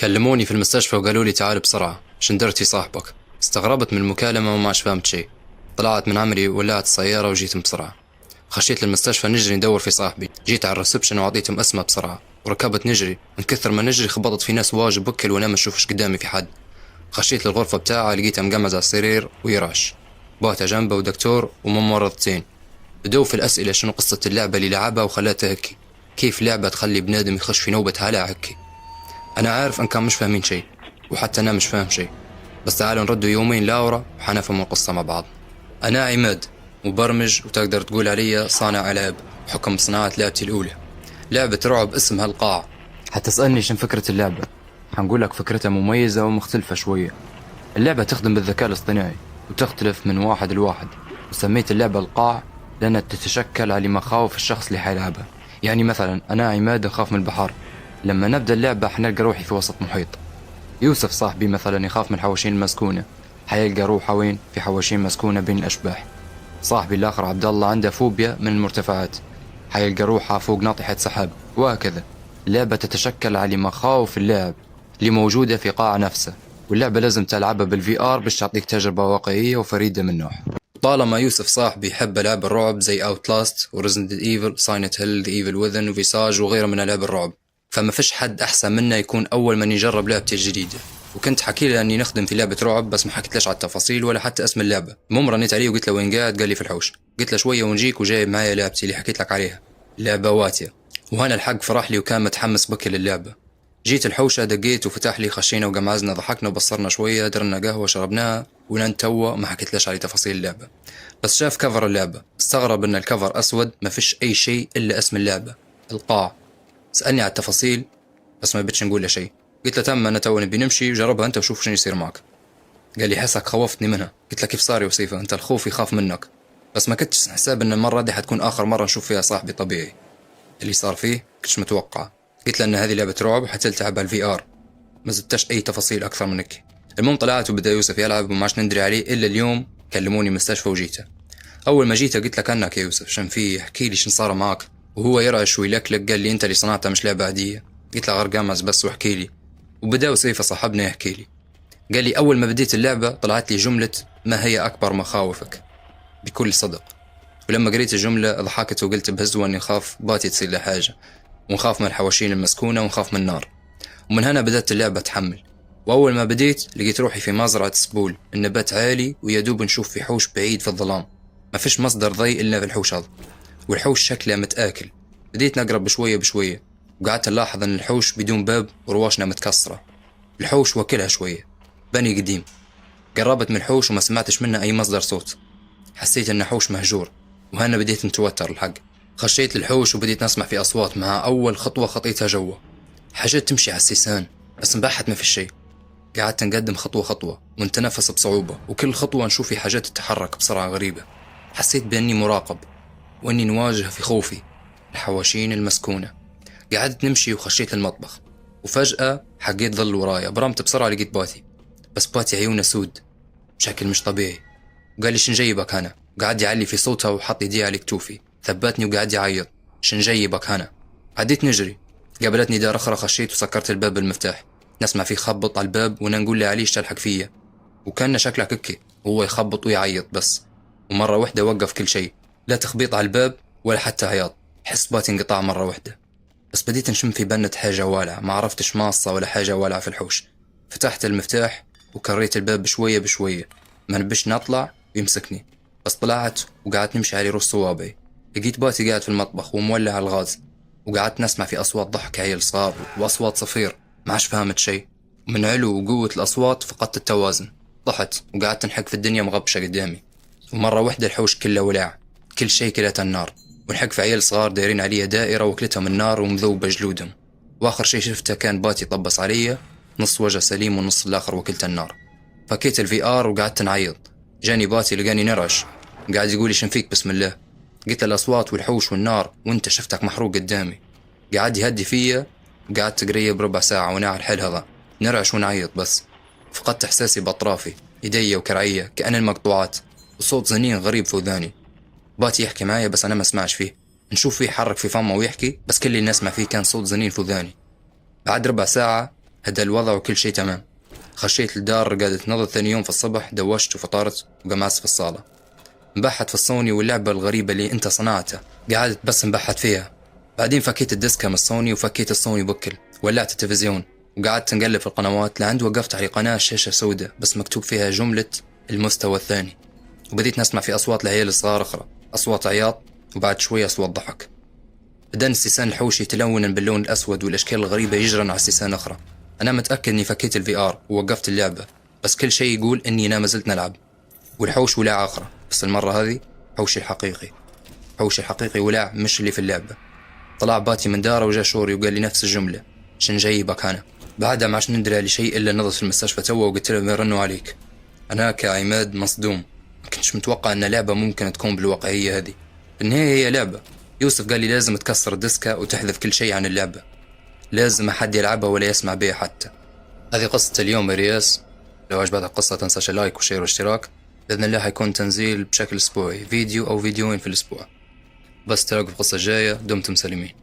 كلموني في المستشفى وقالوا لي تعال بسرعة، شندرتي صاحبك. استغربت من المكالمة وما فهمت شيء. طلعت من عمري ولعت السيارة وجيت بسرعة. خشيت للمستشفى نجري ندور في صاحبي. جيت على الريسبشن وعطيتهم اسمه بسرعة وركبت نجري. من كثر ما نجري خبطت في ناس واجب بكل وانا ما اشوفش قدامي في حد. خشيت للغرفة بتاعه لقيته مقمز على السرير ويرعش. بوته جنبه ودكتور وممرضتين. بدو في الأسئلة شنو قصة اللعبة اللي لعبها وخلاته هكي. كيف لعبة تخلي بنادم يخش في نوبة هلع هكي. أنا عارف إن كان مش فاهمين شيء وحتى أنا مش فاهم شيء، بس تعالوا نردوا يومين لاورا وحنفهم القصة مع بعض. أنا عماد، مبرمج وتقدر تقول علي صانع ألعاب بحكم صناعة لعبتي الأولى، لعبة رعب اسمها القاع. حتسألني شن فكرة اللعبة؟ حنقولك فكرتها مميزة ومختلفة شوية. اللعبة تخدم بالذكاء الاصطناعي وتختلف من واحد لواحد، وسميت اللعبة القاع لأنها تتشكل على مخاوف الشخص اللي حيلعبها. يعني مثلا أنا عماد أخاف من البحر، لما نبدأ اللعبة حنلقى روحي في وسط محيط. يوسف صاحبي مثلا يخاف من الحواشين المسكونة، حيلقى روحه وين؟ في حواشين مسكونة بين الأشباح. صاحبي الآخر عبد الله عنده فوبيا من المرتفعات، حيلقى روحه فوق ناطحة سحاب، وهكذا. اللعبة تتشكل على مخاوف اللاعب اللي موجودة في قاع نفسه، واللعبة لازم تلعبها بالفي آر باش تعطيك تجربة واقعية وفريدة من نوعها. طالما يوسف صاحبي يحب ألعاب الرعب زي اوتلاست وريزنت ايفل، ساينت هيل، ذا ايفل وذن وفيساج وغيره من ألعاب الرعب، فما فيش حد أحسن منه يكون أول من يجرب لعبتي الجديدة. وكنت حكي له أني نخدم في لعبة رعب، بس ما حكيتلش على التفاصيل ولا حتى اسم اللعبة. المهم رنيت عليه وقلت له وين قاعد، قال لي في الحوش. قلت له شوية ونجيك، وجايب معايا لعبتي اللي حكيت لك عليها، لعبة واتية. وهنا الحق فرح لي وكان متحمس بكل للعبة. جيت الحوشة دقيت وفتح لي، خشينا وقمعزنا ضحكنا وبصرنا شوية، درنا قهوة شربناها، ولان توا ما حكيتلش على تفاصيل اللعبة. بس شاف كفر اللعبة استغرب ان الكفر اسود ما فيش اي شيء الا اسم اللعبة القاع. سألني على التفاصيل بس ما بدش نقول له شيء. قلت له تم، انا تو نبي نمشي وجربها انت وشوف شنو يصير معك. قال لي حسك خوفتني منها. قلت له كيف صار يا وسيفة، انت الخوف يخاف منك. بس ما كنتش حساب ان المرة دي حتكون اخر مرة نشوف فيها صاحبي طبيعي. اللي صار فيه كنتش متوقع. قلت له ان هذه لعبة رعب وحتلتعب على الفي ار. ما زدتش اي تفاصيل اكثر منك. المهم طلعت وبدا يوسف يلعب وما عادش ندري عليه الا اليوم كلموني مستشفى وجيته. اول ما جيته قلت له كانك يا يوسف شن فيه، احكي لي شن صار معك. وهو يرعش ويلكلك، قال لي انت اللي صنعتها مش لعبة عادية. قلت له غرقامز بس واحكي لي. وبدا وسيفة صاحبنا يحكي لي. قال لي اول ما بديت اللعبة طلعت لي جملة ما هي اكبر مخاوفك بكل صدق. ولما قريت الجملة ضحكت وقلت بهزوة اني خاف باتي تصير له حاجة، ونخاف من الحواشين المسكونة ونخاف من النار. ومن هنا بدأت اللعبة تحمل. وأول ما بديت لقيت روحي في مزرعة سبول، النبات عالي ويدوب نشوف في حوش بعيد في الظلام، ما فيش مصدر ضي إلا في الحوش هذا، والحوش شكله متآكل. بديت نقرب بشوية بشوية وقعدت نلاحظ أن الحوش بدون باب ورواشنا متكسرة. الحوش وكلها شوية بني قديم. قربت من الحوش وما سمعتش منه أي مصدر صوت، حسيت أنه حوش مهجور. وهنا بديت نتوتر الحق. خشيت للحوش وبديت نسمع في أصوات، مع أول خطوة خطيتها جوا حاجات تمشي على السيسان، بس مباحت ما في شيء. قعدت نقدم خطوة خطوة ونتنفس بصعوبة، وكل خطوة نشوف في حاجات تتحرك بسرعة غريبة. حسيت بأني مراقب وأني نواجه في خوفي الحواشين المسكونة. قعدت نمشي وخشيت للمطبخ، وفجأة حقيت ظل ورايا. برمت بسرعة لقيت باتي، بس باتي عيونه سود بشكل مش طبيعي. وقال لي شن جايبك هنا، وقعد يعلي في صوتها وحط يديه على كتوفي. ثبتني وقعد يعيط شن جايبك هنا. عديت نجري، قابلتني دار أخرى. خشيت وسكرت الباب بالمفتاح. نسمع فيه خبط على الباب وانا نقول له عليش تلحق فيا، وكان شكله ككي وهو يخبط ويعيط بس. ومرة واحدة وقف كل شيء، لا تخبيط على الباب ولا حتى عياط. حس باتي انقطاع مرة واحدة. بس بديت نشم في بنة حاجة والعة، ما عرفتش ماصة ولا حاجة والعة في الحوش. فتحت المفتاح وكريت الباب بشوية بشوية، ما نبش نطلع ويمسكني. بس طلعت وقعدت نمشي على رؤوس صوابعي. لقيت باتي قاعد في المطبخ ومولع الغاز، وقعدت نسمع في أصوات ضحك عيل صغار وأصوات صفير. ما عادش فهمت شيء. من علو وقوة الأصوات فقدت التوازن، طحت وقعدت نحك في الدنيا مغبشة قدامي. ومرة واحدة الحوش كله ولع، كل شيء كلته النار، ونحك في عيال صغار دايرين علي دائرة وكلتهم النار ومذوبة جلودهم. وآخر شيء شفته كان باتي طبس علي، نص وجه سليم والنص الآخر وكلته النار. فكيت الفي آر وقعدت نعيط. جاني باتي لقاني نرعش، قاعد يقولي شن فيك بسم الله. قلت له الأصوات والحوش والنار وانت شفتك محروق قدامي. قاعد يهدي فيا. قعدت قريب ربع ساعة وانا على الحل هذا نرعش ونعيط بس. فقدت إحساسي بأطرافي، يدي وكرعية كأن المقطوعات، وصوت زنين غريب في وداني. باتي يحكي معايا بس أنا ما اسمعش فيه. نشوف فيه حرك في فمه ويحكي، بس كل اللي نسمع فيه كان صوت زنين في وداني. بعد ربع ساعة هدا الوضع وكل شي تمام. خشيت الدار، قعدت نضت ثاني يوم في الصبح، دوشت وفطرت وقمعت في الصالة، مبحث في الصوني واللعبة الغريبة اللي انت صنعتها، قعدت بس مبحث فيها. بعدين فكيت الديسكة من الصوني وفكيت الصوني بكل، ولعت التلفزيون وقعدت نقلب في القنوات لعند وقفت على قناة شاشة سوداء بس مكتوب فيها جملة المستوى الثاني، وبديت نسمع في أصوات العيال الصغار أخرى، أصوات عياط وبعد شوية أصوات ضحك. بدأ السيسان الحوشي يتلون باللون الأسود والأشكال الغريبة يجرن على السيسان أخرى. أنا متأكد إني فكيت الفي آر ووقفت اللعبة، بس كل شيء يقول إني أنا ما زلت نلعب. والحوش ولع آخر، بس المرة هذه حوشي الحقيقي. حوشي الحقيقي ولع مش اللي في اللعبة. طلع باتي من داره وجا شوري وقال لي نفس الجملة، شن جايبك أنا؟ بعدها ما عادش ندري على شيء إلا نضت في المستشفى توا وقلت له بيرنوا عليك. أنا كعماد مصدوم، ما كنتش متوقع أن لعبة ممكن تكون بالواقعية هذه. بالنهاية هي لعبة. يوسف قال لي لازم تكسر الديسكة وتحذف كل شيء عن اللعبة، لازم أحد يلعبها ولا يسمع بها حتى. هذه قصة اليوم يا رياس. لو عجبتك القصة تنساش لايك وشير واشتراك. بإذن الله حيكون تنزيل بشكل أسبوعي، فيديو أو فيديوين في الأسبوع. بس تلاقوا في القصة الجاية، دمتم سالمين.